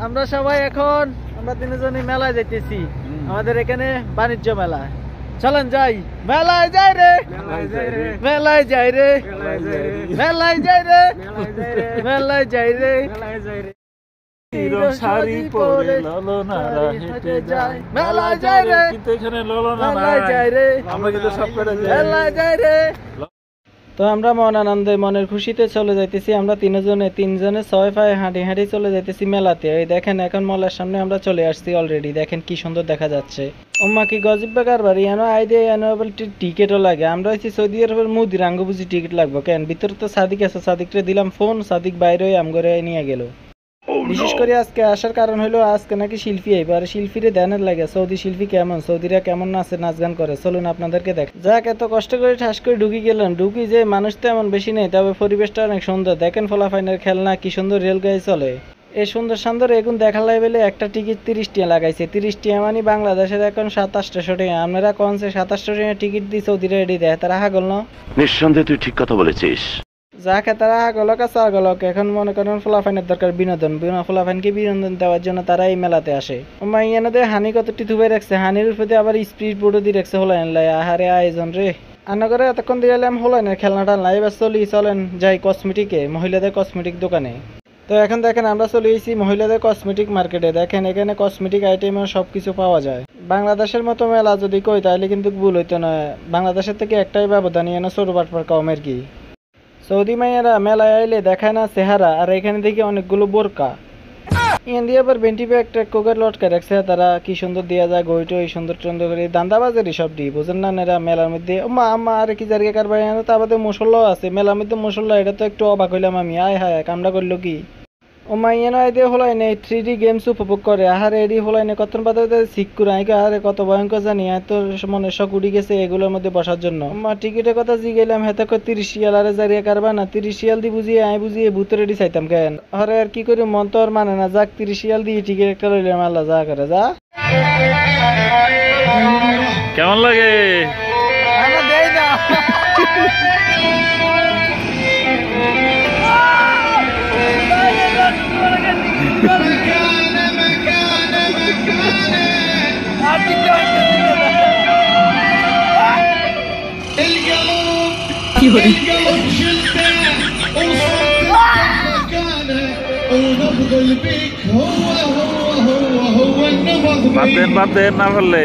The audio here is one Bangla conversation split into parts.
আমরা সবাই এখন আমরা তিনজনই মেলায় যাইতেছি। আমাদের এখানে বাণিজ্য মেলা, চলেন যাই। মেলায় যাই রে, মেলায় যাই রে, মেলায় যাই রে, মেলায় যাই রে, শাড়ি পরে ললনারা হেঁটে যায়। মেলায় যাই রে, কিন্তু এখানে ললনা নাই। যাই রে, আমরা কিন্তু সব করে যাই। মেলায় যাই রে। তো আমরা মন আনন্দে মনের খুশিতে চলে যাইতেছি। আমরা তিনজনে 6 পায়ে হাঁটি হাঁটি চলে যাইতেছি মেলাতে। এই দেখেন এখন মেলার সামনে আমরা চলে আসছি অলরেডি। দেখেন কি সুন্দর দেখা যাচ্ছে। ওম্মা কি গজব বেকার বাড়ি এনো আইডে এনো টিকিটও লাগে। আমরা হচ্ছি সৌদি আরবের মুদির আঙ্গ বুঝি টিকিট লাগবো কেন? ভিতরে তো সাদিক আছে, সাদিকরে দিলাম ফোন, সাদিক বাইরে আমগরে নিয়ে গেল। বিশেষ করে আজকে আসার কারণ হলো আজকে নাকি শিল্পী এবার শিল্পীরে ধ্যানের লাগে। সৌদি শিল্পী কেমন, সৌদিরা কেমন নাচে, নাচ গান করে, চলুন আপনাদেরকে দেখ। যাক, এত কষ্ট করে ঠাস করে ঢুকি গেলাম। ঢুকি যে মানুষ তো এমন বেশি নেই, তবে পরিবেশটা অনেক সুন্দর। দেখেন ফলাফাইনের খেলনা, কি সুন্দর রেলগাড়ি চলে। এই সুন্দর সুন্দর এখন দেখা লাগবে। একটা টিকিট 30 টাকা লাগাইছে। 30 টাকা মানে বাংলাদেশের এখন 2700 টাকা। আপনারা কনসে 2700 টাকা টিকিট দিয়ে সৌদি রেডি দেয়, তারা হাগল না? নিঃসন্দেহে তুই ঠিক কথা বলেছিস। যাকে তারা হাগলক আর চাগলক। এখন মনে করেন ফলাফাইনের দরকার বিনোদন। ফলাফাইনকে বিনোদন দেওয়ার জন্য তারা এই মেলাতে আসে। মাইয়ানদের হানি কতটি থুবে রাখছে, হানির উপরে আবার স্পিড বোর্ডও দিয়ে রাখছে। হলাইন লাই আহারে আয়োজন রে। আনা করে এতক্ষণ দিয়ে এলাম হলাইনের খেলনাটা লাই। এবার চলেন যাই কসমেটিকে, মহিলাদের কসমেটিক দোকানে। তো এখন দেখেন আমরা চলে এসেছি মহিলাদের কসমেটিক মার্কেটে। দেখেন এখানে কসমেটিক আইটেম সবকিছু পাওয়া যায়। বাংলাদেশের মতো মেলা যদি কই তাহলে কিন্তু ভুল হইতো না। বাংলাদেশের থেকে একটাই ব্যবধান, এনে ছোট বাটপার কমের কি। সৌদি মাইয়ারা মেলায় আইলে দেখায় না চেহারা, আর এখানে দেখি অনেকগুলো বোরকা। ইয়ান দিয়ে আবার বেন্টি ব্যাগ ট্যাগ কোকার লটকা রাখছে। তারা কি সুন্দর দেওয়া যায় গইটো, এই সুন্দর সুন্দর করে দান্দাবাজারি সব দি বুঝেন না এরা মেলার মধ্যে। মা আর কি জায়গা কারবার তা বাদে মশলাও আছে মেলার মধ্যে। মশলা এটা তো একটু অবাক হইলাম আমি। আয় হায় কামড়া করলো কি ও মাইয়ানো আইদে হলাই নেই 3D গেমস উপভোগ করে। আহারে এডি হলাই নেই কত বাদে শিক্ষুর আইকে। আরে কত ভয়ঙ্কর জানি, এত মনে শখ উঠি গেছে এগুলোর মধ্যে বসার জন্য। মা টিকিটের কথা জি গেলাম হেতে 30 রিয়াল। আরে জারিয়া কারবা না 30 রিয়াল দি বুঝিয়ে আই বুঝিয়ে ভূতের এডি চাইতাম কেন? আরে আর কি করি, মন তো আর মানে না। যাক 30 রিয়াল দিয়ে টিকিট একটা লইলাম। আল্লাহ যা করে যা। কেমন লাগে? দেই না বাতেন না বললে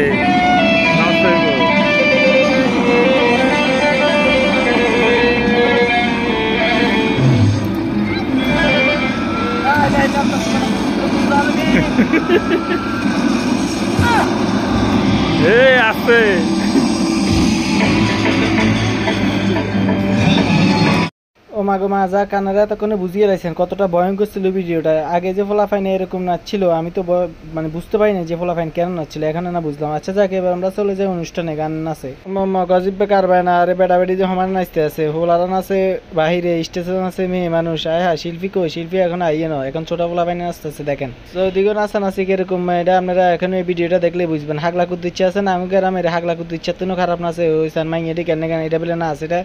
আছে। ও মাগো মা, যা কানারা তখন বুঝিয়ে রাখছেন কতটা ভয়ঙ্কর ছিল ভিডিওটা। আগে যে ফলাফাইন এরকম নাচছিল আমি তো মানে বুঝতে পারি না যে ফলাফাইন কেন নাচছিল, এখানে না বুঝলাম। আচ্ছা যাক, এবার আমরা চলে যাই অনুষ্ঠানে। গান নাচে গজিব কারবায় না। আরে বেটা বেটি যে সমান নাচতে আছে, হোলারা নাচে বাহিরে, স্টেশন আছে মেয়ে মানুষ। আয় হ্যাঁ শিল্পী কই? শিল্পী এখন আইয়ে না, এখন ছোট ফলাফাইন নাচতেছে। দেখেন ওদিকে নাচা নাচি কিরকম, এটা আপনারা এখন এই ভিডিওটা দেখলে বুঝবেন। হাগলা কুদ ইচ্ছা আছে না আমি গ্রামের হাগলা কুদ ইচ্ছা তো খারাপ নাচে ওই সান মাইয়াটি কেন কেন এটা বলে না আছে এটা।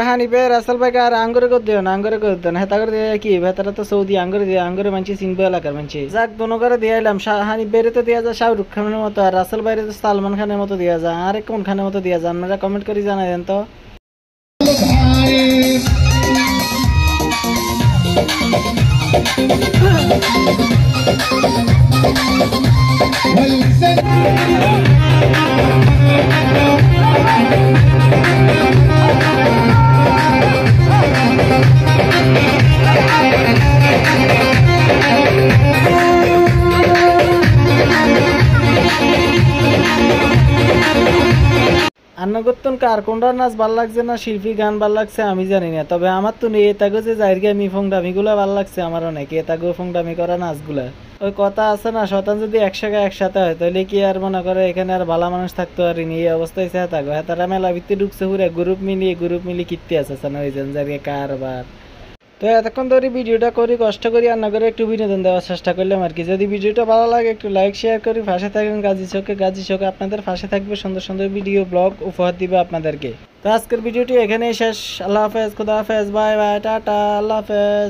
হানিবে রাসেল ভাই আর আঙ্গুরে কর দিও না, আঙ্গুরে কর দিও না। হেতা করে দিয়ে কি ভেতরে তো সৌদি আঙ্গুরে দিয়ে, আঙ্গুরে মানছি চিনবে এলাকার মানছি। যাক দোনো করে দিয়ে এলাম। হানিবেরে তো দেওয়া যায় শাহরুখ খানের মতো, আর রাসেল ভাইরে তো সালমান খানের মতো দেওয়া যায়। আরে কোন খানের মতো দেওয়া যায় আপনারা কমেন্ট করে জানাই দেন তো। আন্নগত্তন কার কোনটা নাচ ভাল লাগছে না শিল্পী গান ভাল লাগছে আমি জানি না, তবে আমার তো নেই এতাগো যে জায়গা আমি ফোংডামিগুলো ভাল লাগছে আমার অনেক এতাগো ফোংডামি করা নাচগুলা। ওই কথা আছে না, শতান যদি একসাথে হয় তাহলে কি আর মনে করে এখানে আর ভালো মানুষ থাকতো আর এই অবস্থায় সে থাকো হ্যাঁ তারা মেলা ভিত্তি ঢুকছে পুরো গ্রুপ মিলিয়ে কীর্তি আছে না ওই জায়গায় কারবার। তো এতক্ষণ ধরে ভিডিওটা করি কষ্ট করি রান্না করে একটু বিনোদন দেওয়ার চেষ্টা করলাম আর কি। যদি ভিডিওটা ভালো লাগে একটু লাইক শেয়ার করি, পাশে থাকবেন গাজী চোখে আপনাদের পাশে থাকবে, সুন্দর সুন্দর ভিডিও ব্লগ উপহার দিবে আপনাদেরকে। তো আজকের ভিডিওটি এখানেই শেষ। আল্লাহ হাফেজ, খুদা হাফেজ, বাই বাই, টাটা, আল্লাহ হাফেজ।